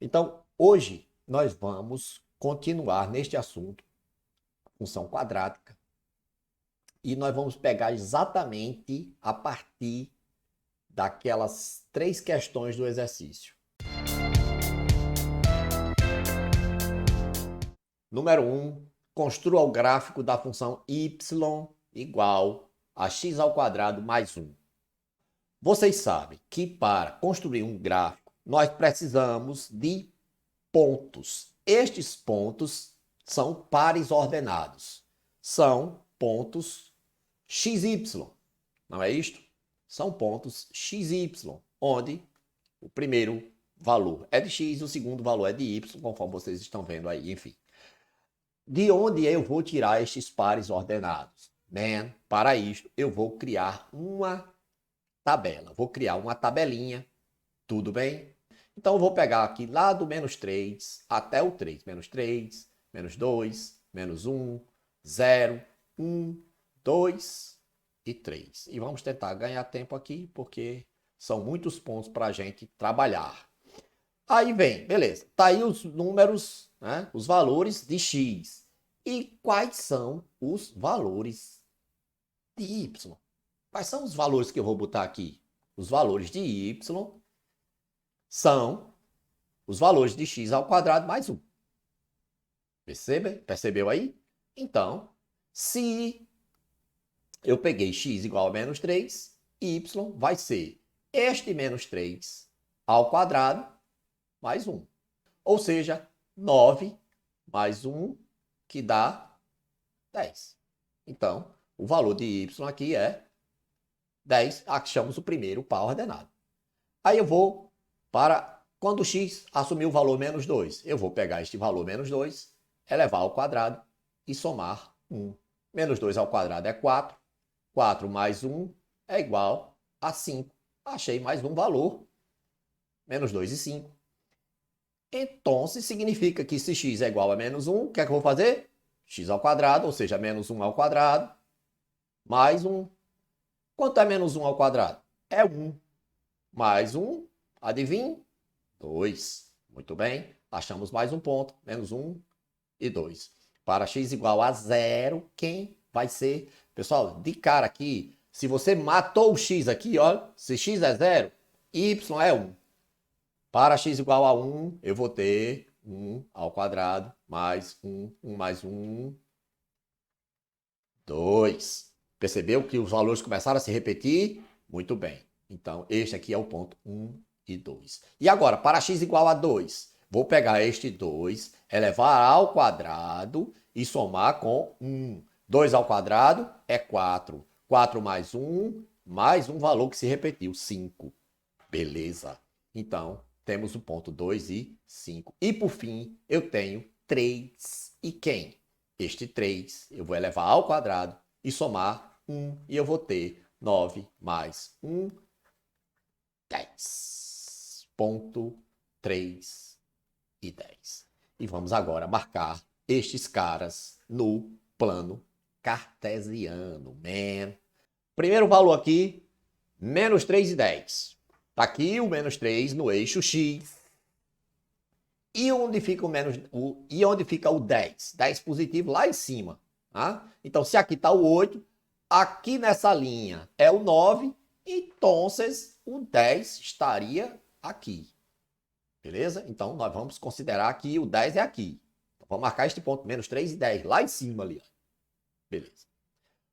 Então, hoje nós vamos continuar neste assunto, função quadrática, e nós vamos pegar exatamente a partir daquelas três questões do exercício. Número 1, construa o gráfico da função y igual a x ao quadrado mais 1. Vocês sabem que para construir um gráfico, nós precisamos de pontos. Estes pontos são pares ordenados. São pontos XY. Não é isto? São pontos XY, onde o primeiro valor é de X, o segundo valor é de Y, conforme vocês estão vendo aí, enfim. De onde eu vou tirar estes pares ordenados? Bem, para isto, eu vou criar uma tabela. Vou criar uma tabelinha, tudo bem? Então, eu vou pegar aqui lá do menos 3 até o 3. Menos 3, menos 2, menos 1, 0, 1, 2 e 3. E vamos tentar ganhar tempo aqui, porque são muitos pontos para a gente trabalhar. Aí vem, beleza. Tá aí os números, né? Os valores de x. E quais são os valores de y? Quais são os valores que eu vou botar aqui? Os valores de y são os valores de x ao quadrado mais 1. Percebeu aí? Então, se eu peguei x igual a menos 3, y vai ser este menos 3 ao quadrado mais 1. Ou seja, 9 mais 1, que dá 10. Então, o valor de y aqui é 10, achamos o primeiro par ordenado. Aí eu vou para, quando o x assumir o valor menos 2, eu vou pegar este valor menos 2, elevar ao quadrado e somar 1. Menos 2 ao quadrado é 4. 4 mais 1 é igual a 5. Achei mais um valor, menos 2 e 5. Então, significa que se x é igual a menos 1, o que é que eu vou fazer? X ao quadrado, ou seja, menos 1 ao quadrado, mais 1. Quanto é menos 1 ao quadrado? É 1. Mais 1, adivinha? 2. Muito bem, achamos mais um ponto, menos 1 e 2. Para x igual a 0, quem vai ser? Pessoal, de cara aqui, se você matou o x aqui, olha, se x é 0, y é 1. Para x igual a 1, eu vou ter 1 ao quadrado, mais 1, 1 mais 1, 2. Percebeu que os valores começaram a se repetir? Muito bem. Então, este aqui é o ponto 1 e 2. E agora, para x igual a 2, vou pegar este 2, elevar ao quadrado e somar com 1. 2 ao quadrado é 4. 4 mais 1, mais um valor que se repetiu, 5. Beleza. Então, temos o ponto 2 e 5. E por fim, eu tenho 3 e quem? Este 3 eu vou elevar ao quadrado e somar 1 e eu vou ter 9 mais 1, 10. Ponto 3 e 10. E vamos agora marcar estes caras no plano cartesiano. Primeiro valor aqui, menos 3 e 10. Está aqui o menos 3 no eixo X. E onde fica o 10? 10 positivo lá em cima. Tá? Então, se aqui está o 8, aqui nessa linha é o 9, então o 10 estaria aqui. Beleza? Então, nós vamos considerar que o 10 é aqui. Então, vamos marcar este ponto, menos 3 e 10, lá em cima ali. Beleza.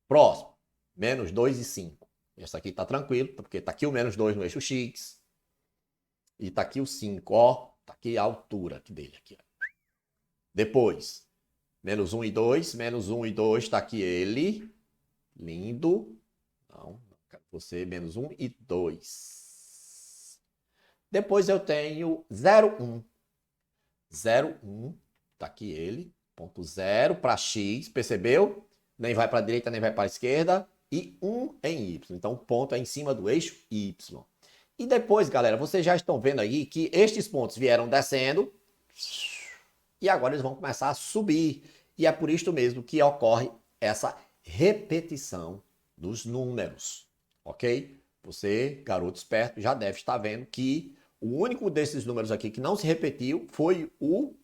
Próximo, menos 2 e 5. Esse aqui está tranquilo, porque está aqui o menos 2 no eixo X. E está aqui o 5, ó. Está aqui a altura dele. Aqui, ó. Depois, menos 1 e 2. Menos 1 e 2, está aqui ele. Lindo. Não, você, menos 1 e 2. Depois eu tenho 0, 1. 0, 1. Está aqui ele. Ponto 0 para X, percebeu? Nem vai para a direita, nem vai para a esquerda. E 1 em Y. Então, o ponto é em cima do eixo Y. E depois, galera, vocês já estão vendo aí que estes pontos vieram descendo e agora eles vão começar a subir. E é por isto mesmo que ocorre essa repetição dos números, ok? Você, garoto esperto, já deve estar vendo que O único desses números aqui que não se repetiu foi o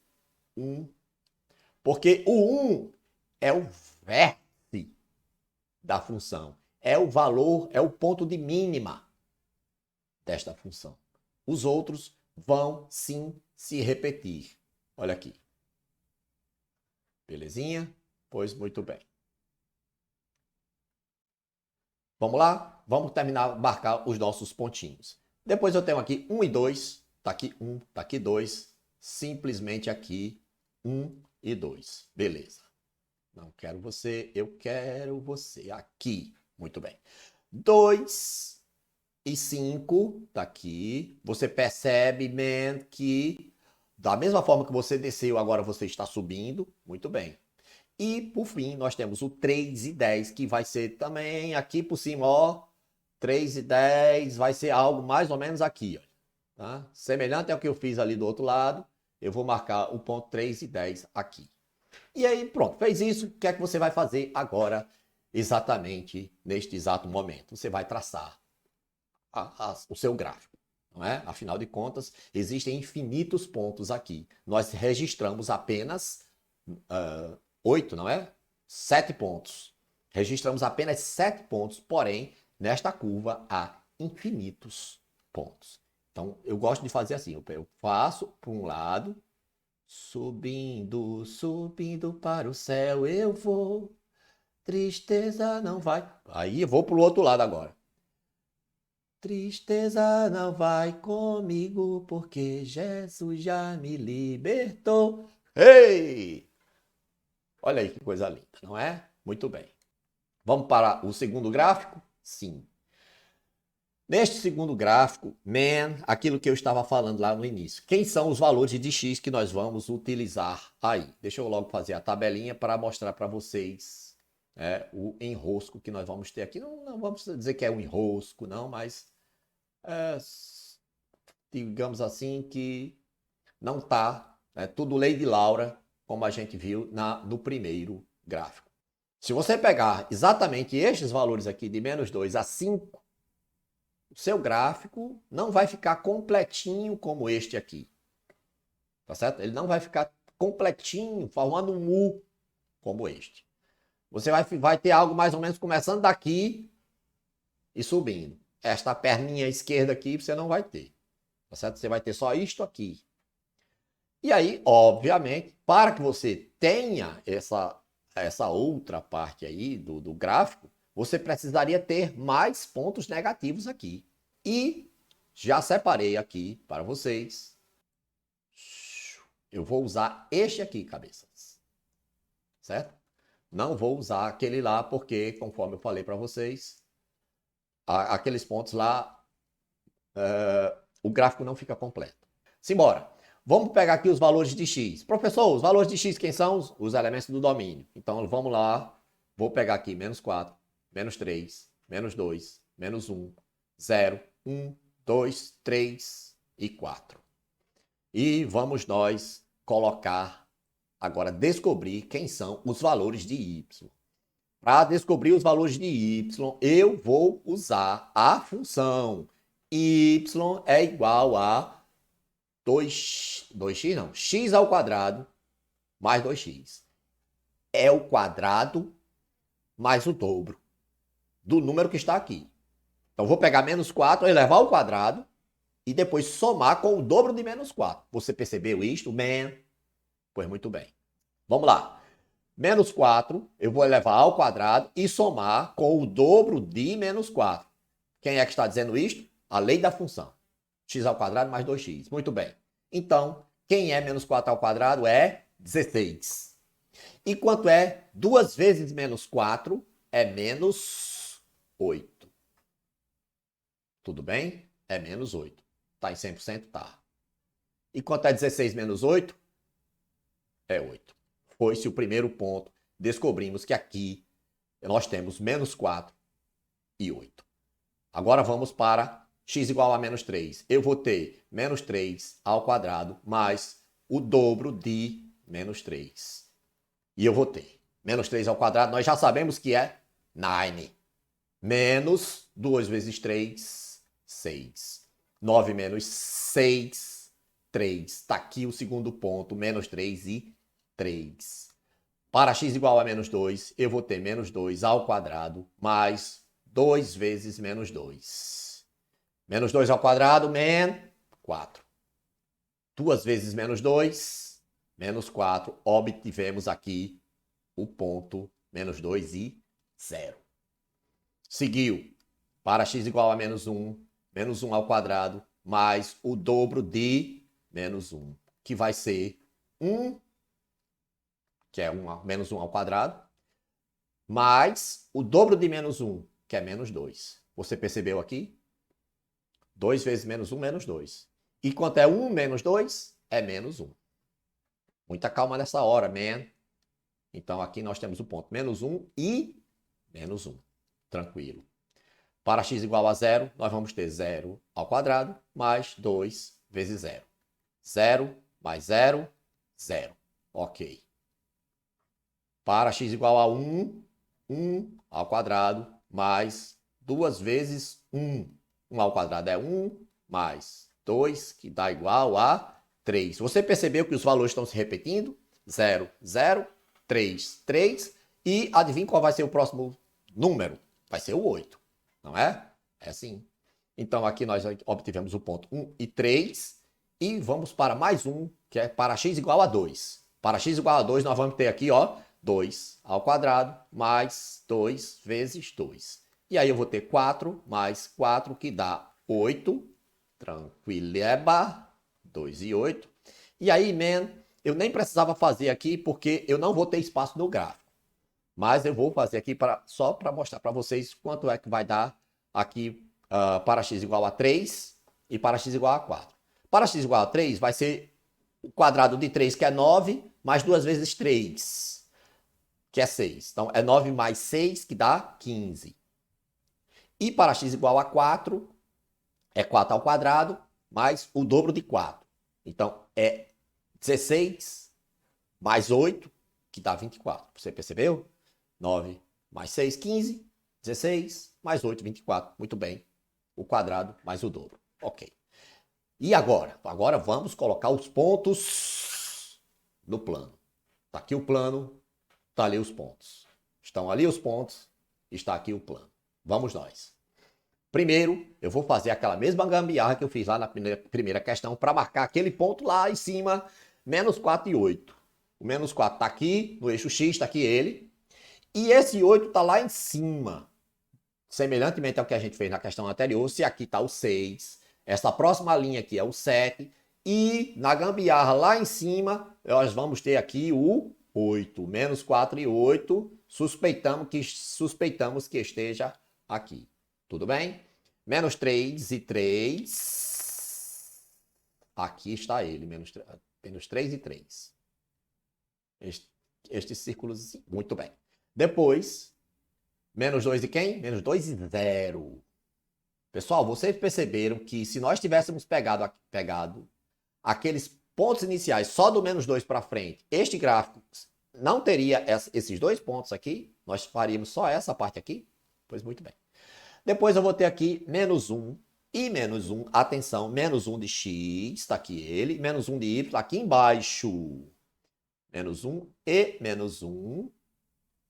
1. Porque o 1 é o vértice da função. É o valor, é o ponto de mínima desta função. Os outros vão sim se repetir. Olha aqui. Belezinha? Pois muito bem. Vamos lá? Vamos terminar, marcar os nossos pontinhos. Depois eu tenho aqui 1 e 2. Tá aqui 1, tá aqui 2. Simplesmente aqui 1 e 2. Beleza. Não quero você, eu quero você. Aqui. Muito bem. 2 e 5. Tá aqui. Você percebe, man, que da mesma forma que você desceu, agora você está subindo. Muito bem. E, por fim, nós temos o 3 e 10, que vai ser também aqui por cima, ó. 3 e 10 vai ser algo mais ou menos aqui, ó. Tá? Semelhante ao que eu fiz ali do outro lado, eu vou marcar o ponto 3 e 10 aqui. E aí, pronto, fez isso, o que é que você vai fazer agora, exatamente neste exato momento? Você vai traçar o seu gráfico. Não é? Afinal de contas, existem infinitos pontos aqui. Nós registramos apenas 8, não é? 7 pontos. Registramos apenas 7 pontos, porém, nesta curva há infinitos pontos. Então, eu gosto de fazer assim, eu faço para um lado, subindo, subindo para o céu eu vou, tristeza não vai. Aí eu vou para o outro lado agora. Tristeza não vai comigo, porque Jesus já me libertou. Ei! Olha aí que coisa linda, não é? Muito bem. Vamos para o segundo gráfico? Sim. Neste segundo gráfico, aquilo que eu estava falando lá no início. Quem são os valores de x que nós vamos utilizar aí? Deixa eu logo fazer a tabelinha para mostrar para vocês o enrosco que nós vamos ter aqui. Não vamos dizer que é um enrosco, não, mas digamos assim que não está tudo lei de Laura, como a gente viu no primeiro gráfico. Se você pegar exatamente estes valores aqui de menos 2 a 5, o seu gráfico não vai ficar completinho como este aqui. Tá certo? Ele não vai ficar completinho, formando um U como este. Você vai ter algo mais ou menos começando daqui e subindo. Esta perninha esquerda aqui você não vai ter. Tá certo? Você vai ter só isto aqui. E aí, obviamente, para que você tenha essa outra parte aí do gráfico, você precisaria ter mais pontos negativos aqui. E já separei aqui para vocês. Eu vou usar este aqui, cabeças. Certo? Não vou usar aquele lá, porque, conforme eu falei para vocês, aqueles pontos lá, o gráfico não fica completo. Simbora. Vamos pegar aqui os valores de x. Professor, os valores de x quem são? Os elementos do domínio. Então, vamos lá. Vou pegar aqui menos 4, menos 3, menos 2, menos 1, 0, 1, 2, 3 e 4. E vamos nós colocar, agora descobrir quem são os valores de y. Para descobrir os valores de y, eu vou usar a função y é igual a 2x não, x ao quadrado mais 2x. É o quadrado mais o dobro do número que está aqui. Então, vou pegar menos 4, elevar ao quadrado e depois somar com o dobro de menos 4. Você percebeu isto? Pois muito bem. Vamos lá. Menos 4, eu vou elevar ao quadrado e somar com o dobro de menos 4. Quem é que está dizendo isto? A lei da função. X ao quadrado mais 2x. Muito bem. Então, quem é menos 4 ao quadrado é 16. E quanto é 2 vezes menos 4? É menos 8. Tudo bem? É menos 8. Está em 100%? Tá. E quanto é 16 menos 8? É 8. Foi-se o primeiro ponto. Descobrimos que aqui nós temos menos 4 e 8. Agora vamos para x igual a menos 3. Eu vou ter menos 3 ao quadrado mais o dobro de menos 3. E eu vou ter menos 3 ao quadrado, nós já sabemos que é 9. Menos 2 vezes 3, 6. 9 menos 6, 3. Está aqui o segundo ponto, menos 3 e 3. Para x igual a menos 2, eu vou ter menos 2 ao quadrado mais 2 vezes menos 2. Menos 2 ao quadrado, menos 4. 2 vezes menos 2, menos 4. Obtivemos aqui o ponto menos 2 e 0. Seguiu. Para x igual a menos 1 ao quadrado, mais o dobro de menos 1, que vai ser 1, que é menos 1 ao quadrado, mais o dobro de menos 1, que é menos 2. Você percebeu aqui? 2 vezes menos 1, menos 2. E quanto é 1 menos 2? É menos 1. Muita calma nessa hora, man. Então, aqui nós temos o ponto menos 1 e menos 1. Tranquilo. Para x igual a 0, nós vamos ter 0 ao quadrado mais 2 vezes 0. 0 mais 0, 0. Ok. Para x igual a 1, 1 ao quadrado mais 2 vezes 1. 1 ao quadrado é 1 mais 2, que dá igual a 3. Você percebeu que os valores estão se repetindo? 0, 0, 3, 3. E adivinha qual vai ser o próximo número? Vai ser o 8. Não é? É assim. Então, aqui nós obtivemos o ponto 1 e 3. E vamos para mais um, que é para x igual a 2. Para x igual a 2, nós vamos ter aqui, ó, 2 ao quadrado mais 2 vezes 2. E aí eu vou ter 4 mais 4, que dá 8. Tranquileba. 2 e 8. E aí, man, eu nem precisava fazer aqui, porque eu não vou ter espaço no gráfico. Mas eu vou fazer aqui só para mostrar para vocês quanto é que vai dar aqui para x igual a 3 e para x igual a 4. Para x igual a 3 vai ser o quadrado de 3, que é 9, mais 2 vezes 3, que é 6. Então, é 9 mais 6, que dá 15. E para x igual a 4, é 4 ao quadrado, mais o dobro de 4. Então, é 16 mais 8, que dá 24. Você percebeu? 9 mais 6, 15. 16 mais 8, 24. Muito bem. O quadrado mais o dobro. Ok. E agora? Agora vamos colocar os pontos no plano. Está aqui o plano, está ali os pontos. Estão ali os pontos, está aqui o plano. Vamos nós. Primeiro, eu vou fazer aquela mesma gambiarra que eu fiz lá na primeira questão para marcar aquele ponto lá em cima, menos 4 e 8. O menos 4 está aqui, no eixo X, está aqui ele. E esse 8 está lá em cima. Semelhantemente ao que a gente fez na questão anterior, se aqui está o 6, essa próxima linha aqui é o 7, e na gambiarra lá em cima, nós vamos ter aqui o 8. Menos 4 e 8, suspeitamos que esteja aqui. Tudo bem? Menos 3 e 3. Aqui está ele, menos 3 e 3. Este círculo, muito bem. Depois, menos 2 e quem? Menos 2 e 0. Pessoal, vocês perceberam que se nós tivéssemos pegado aqueles pontos iniciais só do menos 2 para frente, este gráfico não teria esses dois pontos aqui, nós faríamos só essa parte aqui? Pois muito bem. Depois eu vou ter aqui menos 1 e menos 1. Atenção, menos 1 de x, está aqui ele. Menos 1 de y, aqui embaixo. Menos 1 e menos 1.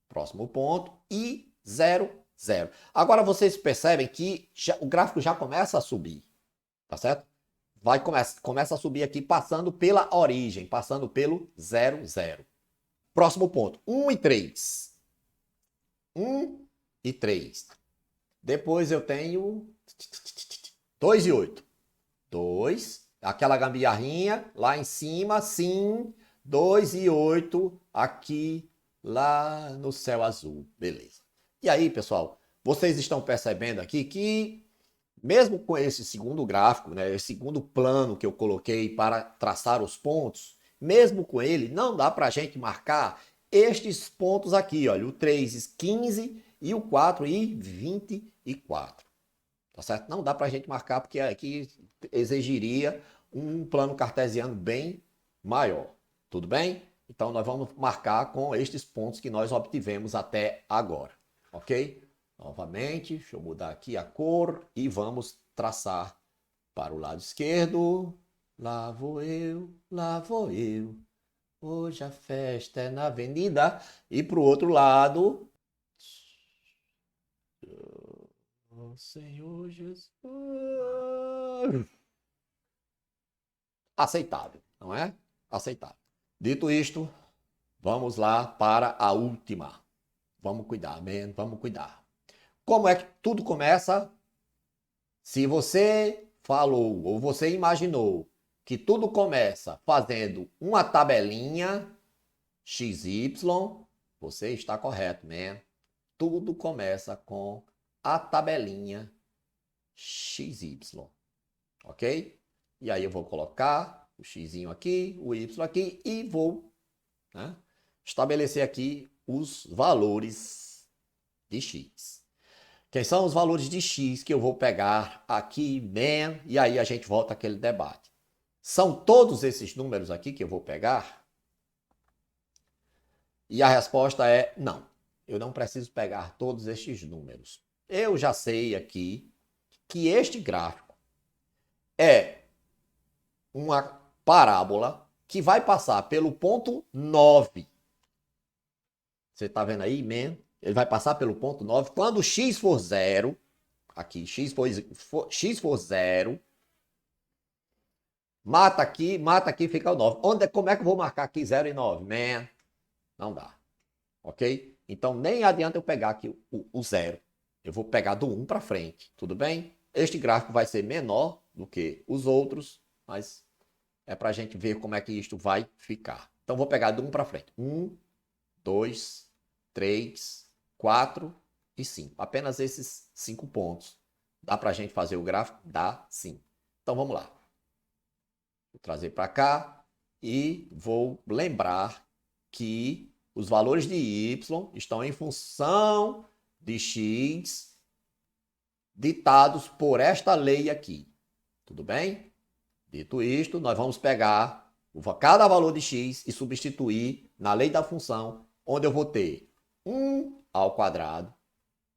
Próximo ponto. E 0, 0. Agora vocês percebem que o gráfico já começa a subir. Tá certo? Começa a subir aqui, passando pela origem, passando pelo 0, 0. Próximo ponto. 1 e 3. 1 e 3. Depois eu tenho 2 e 8. 2. Aquela gambiarrinha lá em cima, sim. 2 e 8 aqui, lá no céu azul. Beleza. E aí, pessoal, vocês estão percebendo aqui que, mesmo com esse segundo gráfico, né, esse segundo plano que eu coloquei para traçar os pontos, mesmo com ele, não dá para a gente marcar estes pontos aqui, olha, o 3 e 15 e o 4 e 24. Tá certo? Não dá para a gente marcar porque aqui exigiria um plano cartesiano bem maior. Tudo bem? Então nós vamos marcar com estes pontos que nós obtivemos até agora. Ok? Novamente, deixa eu mudar aqui a cor e vamos traçar Para o lado esquerdo, lá vou eu, lá vou eu. Hoje a festa é na avenida. E para o outro lado, oh, Senhor Jesus. Aceitável, não é? Aceitável. Dito isto, vamos lá para a última. Vamos cuidar, man, vamos cuidar. Como é que tudo começa? Se você falou ou você imaginou que tudo começa fazendo uma tabelinha XY, você está correto, man. Tudo começa com a tabelinha XY, ok? E aí eu vou colocar o X aqui, o Y aqui e vou, né, estabelecer aqui os valores de X. Quem são os valores de X que eu vou pegar aqui, man? E aí a gente volta àquele debate. São todos esses números aqui que eu vou pegar? E a resposta é não. Eu não preciso pegar todos estes números. Eu já sei aqui que este gráfico é uma parábola que vai passar pelo ponto 9. Você está vendo aí, man? Ele vai passar pelo ponto 9. Quando x for zero, aqui, x for zero, mata aqui, fica o 9. Como é que eu vou marcar aqui 0 e 9? Man, não dá. Ok? Então, nem adianta eu pegar aqui o 0. Eu vou pegar do 1 para frente. Tudo bem? Este gráfico vai ser menor do que os outros, mas é para a gente ver como é que isto vai ficar. Então, vou pegar do 1 para frente. 1, 2, 3, 4 e 5. Apenas esses 5 pontos. Dá para a gente fazer o gráfico? Dá sim. Então, vamos lá. Vou trazer para cá e vou lembrar que os valores de y estão em função de x ditados por esta lei aqui. Tudo bem? Dito isto, nós vamos pegar cada valor de x e substituir na lei da função, onde eu vou ter 1 ao quadrado.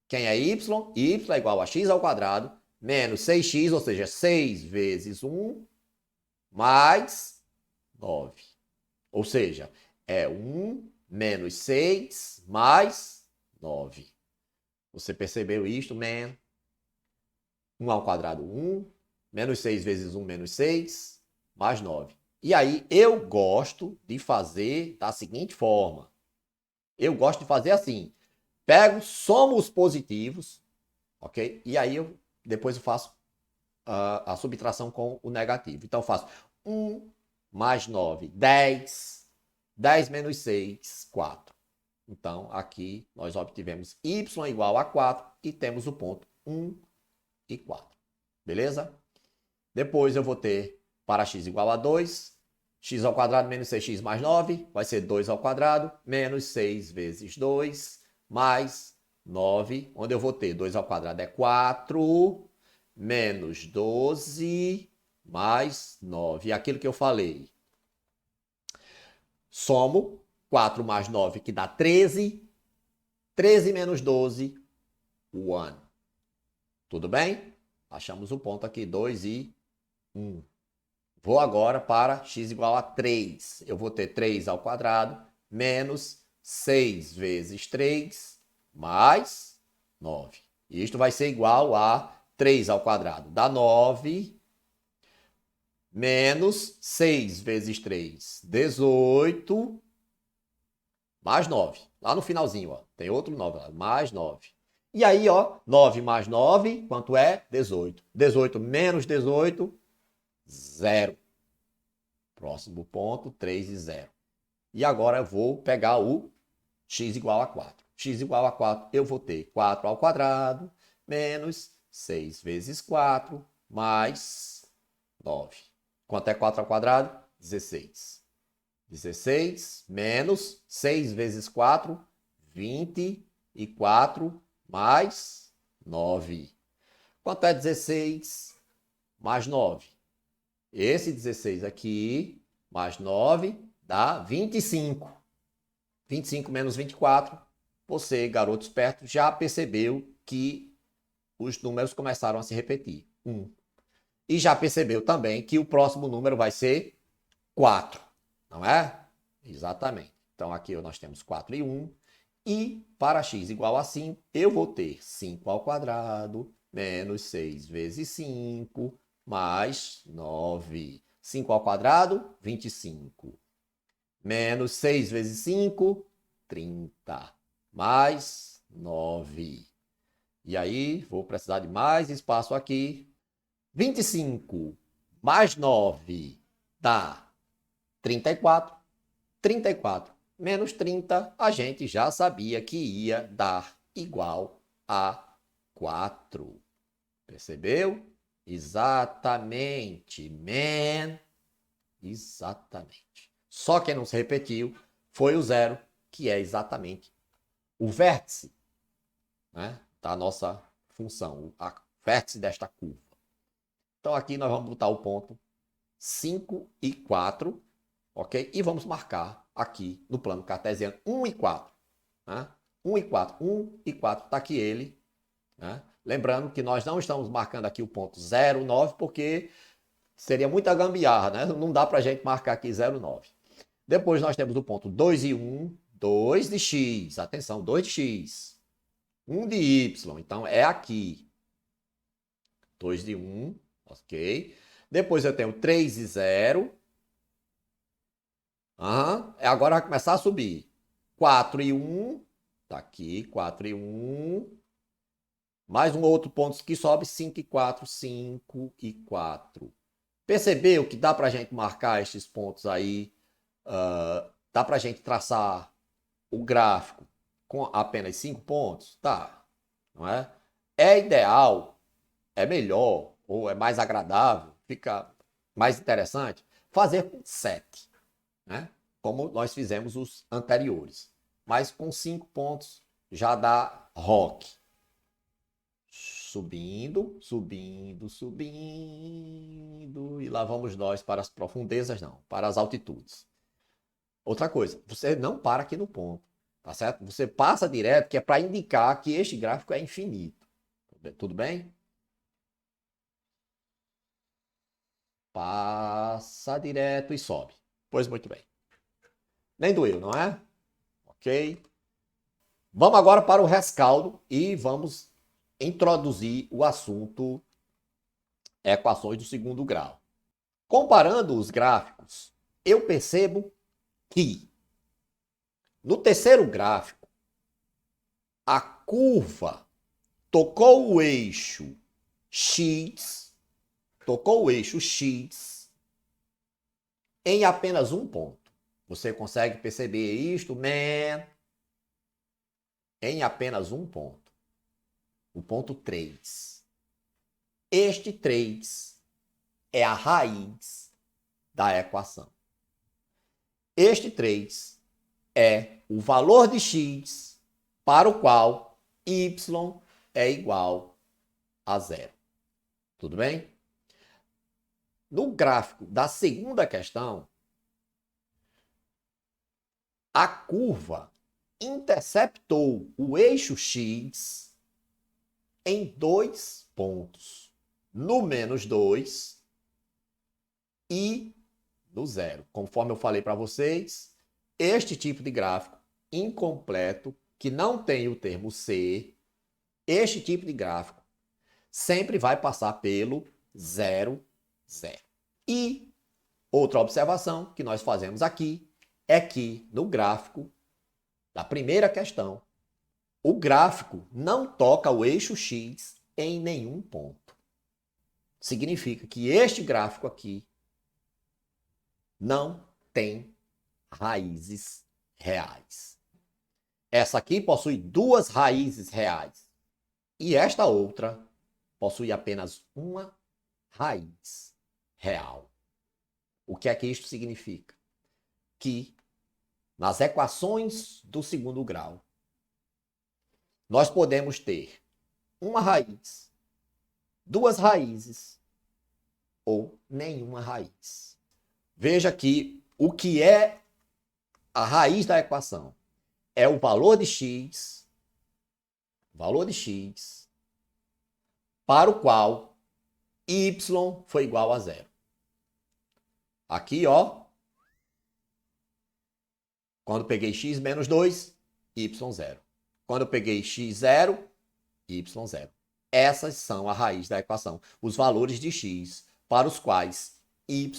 Quem é y? Y é igual a x ao quadrado, menos 6x, ou seja, 6 vezes 1, mais 9. Ou seja, é 1 menos 6 mais 9. Você percebeu isto, man? 1 ao quadrado, 1. Menos 6 vezes 1, menos 6, mais 9. E aí, eu gosto de fazer da seguinte forma. Eu gosto de fazer assim. Pego, somo os positivos, ok? E aí, depois eu faço a subtração com o negativo. Então, eu faço 1 mais 9, 10. 10 menos 6, 4. Então, aqui nós obtivemos y igual a 4 e temos o ponto 1 e 4. Beleza? Depois eu vou ter para x igual a 2, x ao quadrado menos 6x mais 9, vai ser 2 ao quadrado, menos 6 vezes 2, mais 9, onde eu vou ter 2 ao quadrado é 4, menos 12, mais 9. E aquilo que eu falei, somo 4 mais 9, que dá 13. 13 menos 12, 1. Tudo bem? Achamos o ponto aqui, 2 e 1. Vou agora para x igual a 3. Eu vou ter 3 ao quadrado, menos 6 vezes 3, mais 9. E isto vai ser igual a 3 ao quadrado. Dá 9, menos 6 vezes 3, 18, mais 9. Lá no finalzinho, ó, tem outro 9 lá, mais 9. E aí, ó, 9 mais 9, quanto é? 18. 18 menos 18, 0. Próximo ponto, 3 e 0. E agora eu vou pegar o x igual a 4. X igual a 4, eu vou ter 4 ao quadrado, menos 6 vezes 4, mais 9. Quanto é 4 ao quadrado? 16. 16 menos 6 vezes 4, 24, mais 9. Quanto é 16 mais 9? Esse 16 aqui, mais 9, dá 25. 25 menos 24, você, garoto esperto, já percebeu que os números começaram a se repetir. 1. E já percebeu também que o próximo número vai ser 4, não é? Exatamente. Então aqui nós temos 4 e 1. E para x igual a 5, eu vou ter 5 ao quadrado menos 6 vezes 5 mais 9. 5 ao quadrado, 25. Menos 6 vezes 5, 30. Mais 9. E aí, vou precisar de mais espaço aqui. 25 mais 9 dá 34. 34 menos 30, a gente já sabia que ia dar igual a 4. Percebeu? Exatamente, man. Exatamente. Só quem não se repetiu foi o zero, que é exatamente o vértice, né, da nossa função, o vértice desta curva. Então aqui nós vamos botar o ponto 5 e 4, ok? E vamos marcar aqui no plano cartesiano 1 e 4. Né? 1 e 4. 1 e 4. Está aqui ele. Né? Lembrando que nós não estamos marcando aqui o ponto 0, 9, porque seria muita gambiarra, né? Não dá para a gente marcar aqui 0, 9. Depois nós temos o ponto 2 e 1, 2 de x. Atenção, 2 de x. 1 de y. Então é aqui. 2 de 1, ok? Depois eu tenho 3 e 0. Agora vai começar a subir. 4 e 1. Tá aqui, 4 e 1. Mais um outro ponto que sobe, 5 e 4, 5 e 4. Percebeu que dá para a gente marcar estes pontos aí? Dá para a gente traçar o gráfico com apenas 5 pontos? Tá, não é? É ideal, é melhor, ou é mais agradável, fica mais interessante, fazer com 7, né? Como nós fizemos os anteriores. Mas com 5 pontos já dá rock. Subindo, subindo, subindo. E lá vamos nós para as profundezas, não, para as altitudes. Outra coisa, você não para aqui no ponto, tá certo? Você passa direto, que é para indicar que este gráfico é infinito. Tudo bem? Passa direto e sobe. Pois muito bem. Nem doeu, não é? Ok? Vamos agora para o rescaldo e vamos introduzir o assunto equações do segundo grau. Comparando os gráficos, eu percebo que no terceiro gráfico, a curva tocou o eixo X, em apenas um ponto. Você consegue perceber isto, man? Em apenas um ponto. O ponto 3. Este 3 é a raiz da equação. Este 3 é o valor de x para o qual y é igual a zero. Tudo bem? No gráfico da segunda questão, a curva interceptou o eixo x em 2 pontos, no menos 2 e no zero. Conforme eu falei para vocês, este tipo de gráfico incompleto, que não tem o termo C, este tipo de gráfico sempre vai passar pelo 0, 0. E outra observação que nós fazemos aqui é que no gráfico da primeira questão, o gráfico não toca o eixo X em nenhum ponto. Significa que este gráfico aqui não tem raízes reais. Essa aqui possui 2 raízes reais e esta outra possui apenas uma raiz real. O que é que isto significa? Que nas equações do segundo grau, nós podemos ter uma raiz, 2 raízes ou nenhuma raiz. Veja que o que é a raiz da equação é o valor de x, para o qual y foi igual a zero. Aqui, ó, quando eu peguei x menos 2, y zero. Quando eu peguei x zero, y zero. Essas são a raiz da equação, os valores de x para os quais y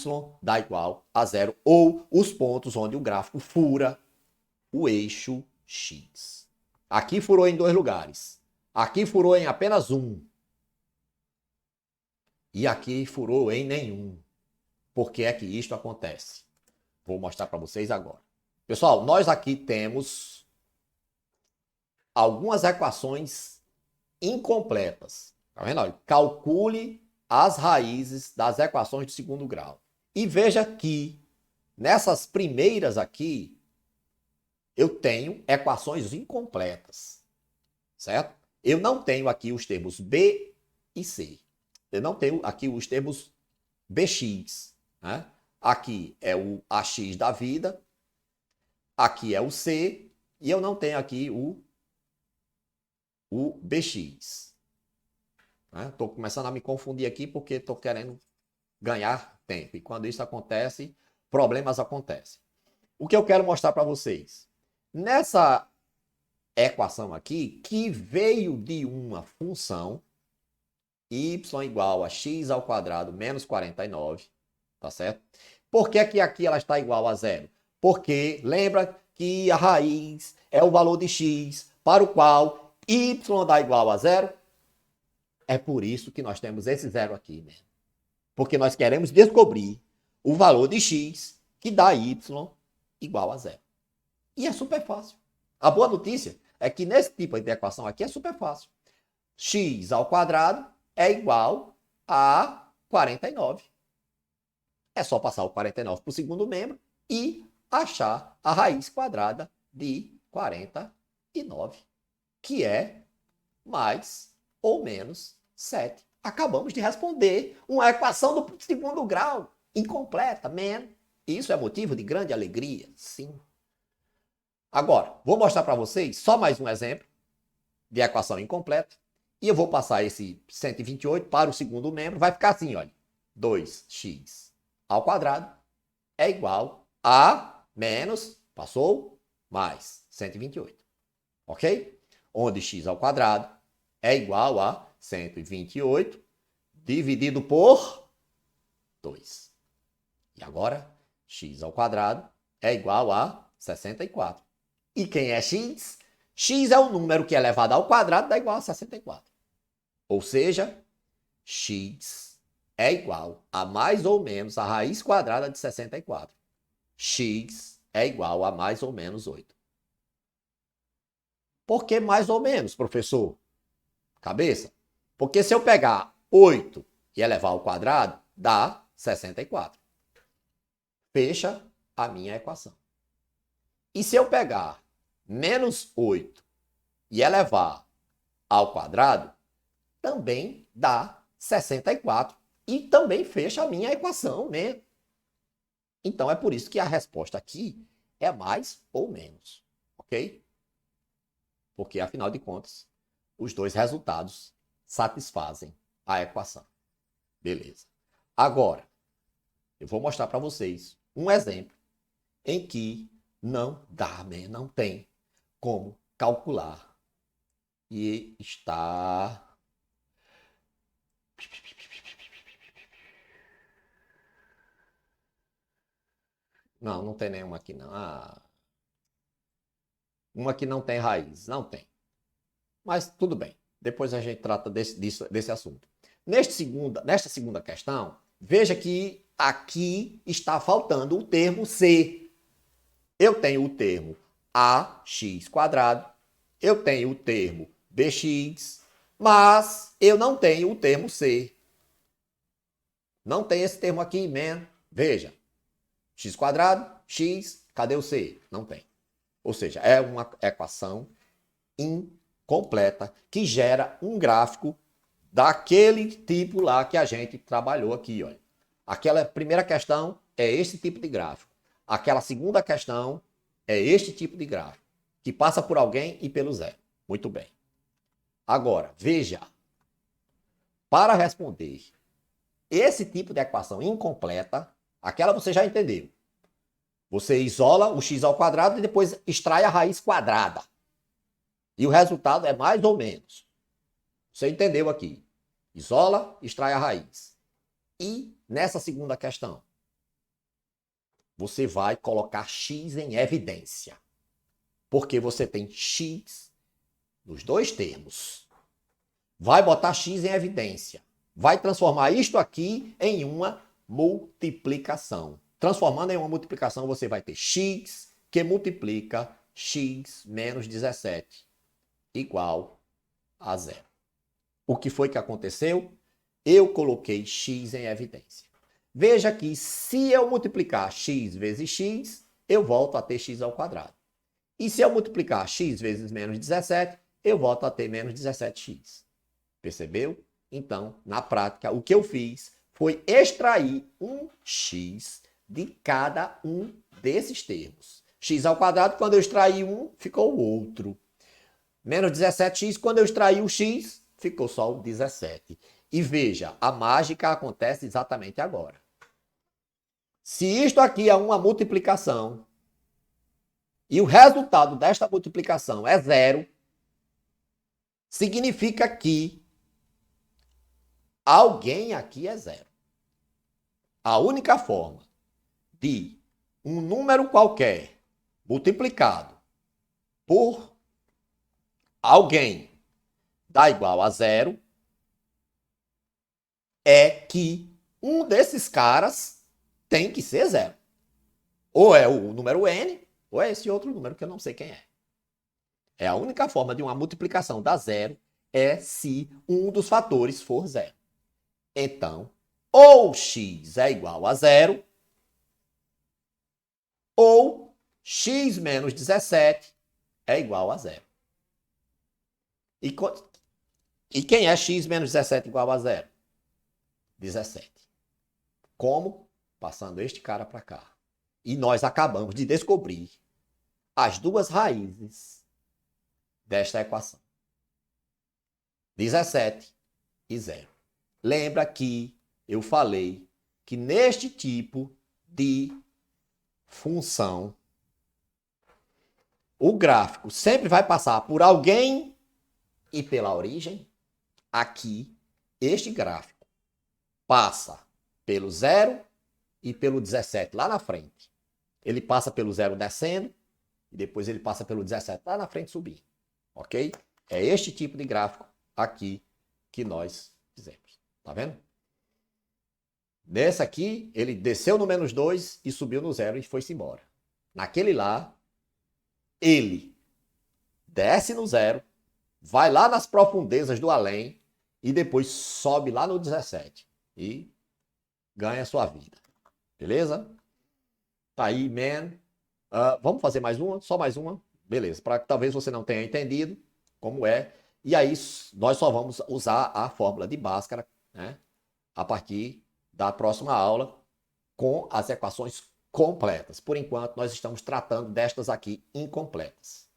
dá igual a zero, ou os pontos onde o gráfico fura o eixo x. Aqui furou em 2 lugares. Aqui furou em apenas um. E aqui furou em nenhum. Por que é que isto acontece? Vou mostrar para vocês agora. Pessoal, nós aqui temos algumas equações incompletas. Tá vendo? Olha, calcule as raízes das equações de segundo grau. E veja que nessas primeiras aqui, eu tenho equações incompletas, certo? Eu não tenho aqui os termos B e C. Eu não tenho aqui os termos BX, né? Aqui é o AX da vida, aqui é o C, e eu não tenho aqui o BX. Estou começando a me confundir aqui porque estou querendo ganhar tempo. E quando isso acontece, problemas acontecem. O que eu quero mostrar para vocês? Nessa equação aqui, que veio de uma função y igual a x ao quadrado menos 49, tá certo? Por que aqui ela está igual a zero? Porque lembra que a raiz é o valor de x para o qual y dá igual a zero? É por isso que nós temos esse zero aqui, né? Porque nós queremos descobrir o valor de x que dá y igual a zero. E é super fácil. A boa notícia é que nesse tipo de equação aqui é super fácil. X ao quadrado é igual a 49. É só passar o 49 para o segundo membro e achar a raiz quadrada de 49, que é mais ou menos 7. Acabamos de responder uma equação do segundo grau, incompleta, man. Isso é motivo de grande alegria, sim. Agora, vou mostrar para vocês só mais um exemplo de equação incompleta. E eu vou passar esse 128 para o segundo membro. Vai ficar assim, olha. 2x ao quadrado é igual a menos, passou, mais 128. Ok? Onde x ao quadrado é igual a 128 dividido por 2. E agora, x ao quadrado é igual a 64. E quem é x? X é o número que é elevado ao quadrado, dá igual a 64. Ou seja, x é igual a mais ou menos a raiz quadrada de 64. X é igual a mais ou menos 8. Por que mais ou menos, professor? Cabeça? Porque se eu pegar 8 e elevar ao quadrado, dá 64. Fecha a minha equação. E se eu pegar menos 8 e elevar ao quadrado, também dá 64. E também fecha a minha equação, né? Então é por isso que a resposta aqui é mais ou menos, ok? Porque, afinal de contas, os dois resultados satisfazem a equação. Beleza. Agora, eu vou mostrar para vocês um exemplo em que não dá, né? Não tem como calcular. E está... Não, não tem nenhuma aqui, não. Uma que não tem raiz. Não tem. Mas tudo bem. Depois a gente trata desse assunto. Nesta segunda questão, veja que aqui está faltando o termo C. Eu tenho o termo AX quadrado, eu tenho o termo BX, mas eu não tenho o termo C. Não tem esse termo aqui, man. Veja. X quadrado, X, cadê o C? Não tem. Ou seja, é uma equação incompleta que gera um gráfico daquele tipo lá que a gente trabalhou aqui, olha. Aquela primeira questão é esse tipo de gráfico. Aquela segunda questão é este tipo de gráfico, que passa por alguém e pelo zero. Muito bem. Agora, veja. Para responder esse tipo de equação incompleta, aquela você já entendeu. Você isola o x ao quadrado e depois extrai a raiz quadrada. E o resultado é mais ou menos. Você entendeu aqui. Isola, extrai a raiz. E nessa segunda questão, você vai colocar x em evidência. Porque você tem x nos dois termos. Vai botar x em evidência. Vai transformar isto aqui em uma multiplicação. Transformando em uma multiplicação, você vai ter x que multiplica x menos 17 igual a zero. O que foi que aconteceu? Eu coloquei x em evidência. Veja que se eu multiplicar x vezes x, eu volto a ter x ao quadrado. E se eu multiplicar x vezes menos 17, eu volto a ter menos 17x. Percebeu? Então, na prática, o que eu fiz foi extrair um x de cada um desses termos. X ao quadrado, quando eu extraí um, ficou o outro. Menos 17x, quando eu extraí o x, ficou só o 17. E veja, a mágica acontece exatamente agora. Se isto aqui é uma multiplicação e o resultado desta multiplicação é zero, significa que alguém aqui é zero. A única forma de um número qualquer multiplicado por alguém dar igual a zero é que um desses caras tem que ser zero. Ou é o número n, ou é esse outro número que eu não sei quem é. É a única forma de uma multiplicação dar zero é se um dos fatores for zero. Então, ou x é igual a zero, ou x menos 17 é igual a zero. E quem é x menos 17 igual a zero? 17. Como? Passando este cara para cá. E nós acabamos de descobrir as duas raízes desta equação. 17 e 0. Lembra que eu falei que neste tipo de função, o gráfico sempre vai passar por alguém e pela origem. Aqui, este gráfico passa pelo 0 e pelo 17 lá na frente. Ele passa pelo 0 descendo e depois ele passa pelo 17 lá na frente subindo. Ok? É este tipo de gráfico aqui que nós fizemos. Tá vendo? Nesse aqui, ele desceu no menos 2 e subiu no 0 e foi-se embora. Naquele lá, ele desce no 0, vai lá nas profundezas do além e depois sobe lá no 17 e ganha sua vida. Beleza? Tá aí, man. Vamos fazer mais uma? Só mais uma? Beleza. Para que talvez você não tenha entendido como é. E aí, nós só vamos usar a fórmula de Bhaskara, né, a partir da próxima aula com as equações completas. Por enquanto, nós estamos tratando destas aqui incompletas.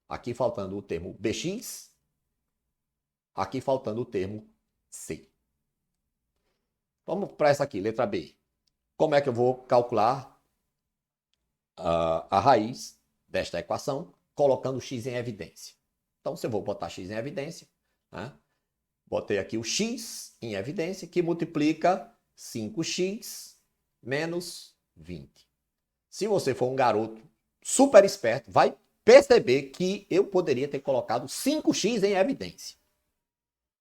Aqui faltando o termo bx, aqui faltando o termo c. Vamos para essa aqui, letra B. Como é que eu vou calcular a raiz desta equação, colocando x em evidência? Então, se eu vou botar x em evidência, né, botei aqui o x em evidência, que multiplica 5x menos 20. Se você for um garoto super esperto, vai perceber que eu poderia ter colocado 5x em evidência.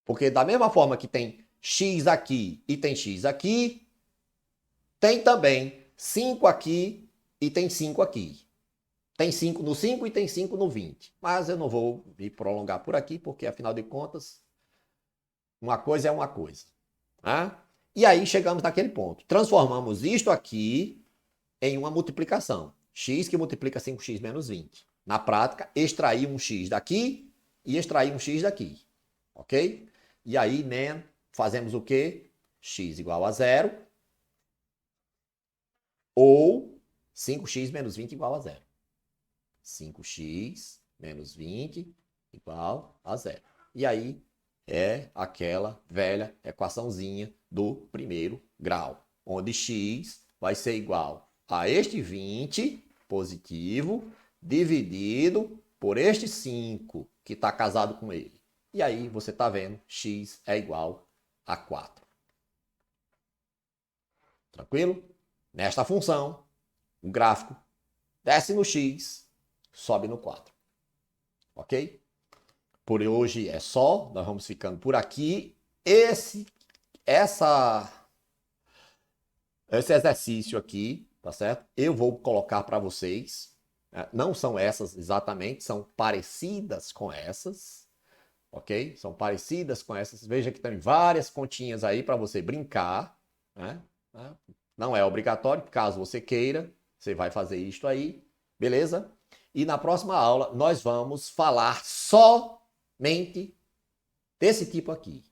Porque da mesma forma que tem x aqui e tem x aqui, tem também 5 aqui e tem 5 aqui. Tem 5 no 5 e tem 5 no 20. Mas eu não vou me prolongar por aqui, porque afinal de contas, uma coisa é uma coisa. Né? E aí chegamos naquele ponto. Transformamos isto aqui em uma multiplicação. X que multiplica 5x menos 20. Na prática, extrair um x daqui e extrair um x daqui. Ok? E aí, né, fazemos o quê? X igual a 0 ou 5x menos 20 igual a 0. 5x menos 20 igual a 0. E aí, é aquela velha equaçãozinha do primeiro grau, onde x vai ser igual a este 20 positivo dividido por este 5 que está casado com ele. E aí você está vendo, x é igual a 4. Tranquilo? Nesta função, o gráfico desce no x, sobe no 4. Ok? Por hoje é só, nós vamos ficando por aqui. Esse exercício aqui, tá certo? Eu vou colocar para vocês. Não são essas exatamente, são parecidas com essas, ok? São parecidas com essas. Veja que tem várias continhas aí para você brincar, né? Não é obrigatório, caso você queira, você vai fazer isto aí, beleza? E na próxima aula nós vamos falar somente desse tipo aqui.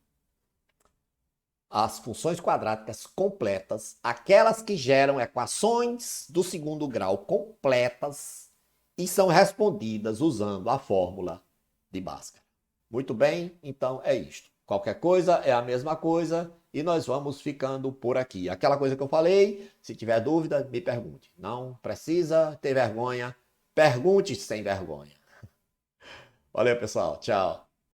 As funções quadráticas completas, aquelas que geram equações do segundo grau completas e são respondidas usando a fórmula de Bhaskara. Muito bem, então é isto. Qualquer coisa é a mesma coisa e nós vamos ficando por aqui. Aquela coisa que eu falei, se tiver dúvida, me pergunte. Não precisa ter vergonha, pergunte sem vergonha. Valeu, pessoal. Tchau.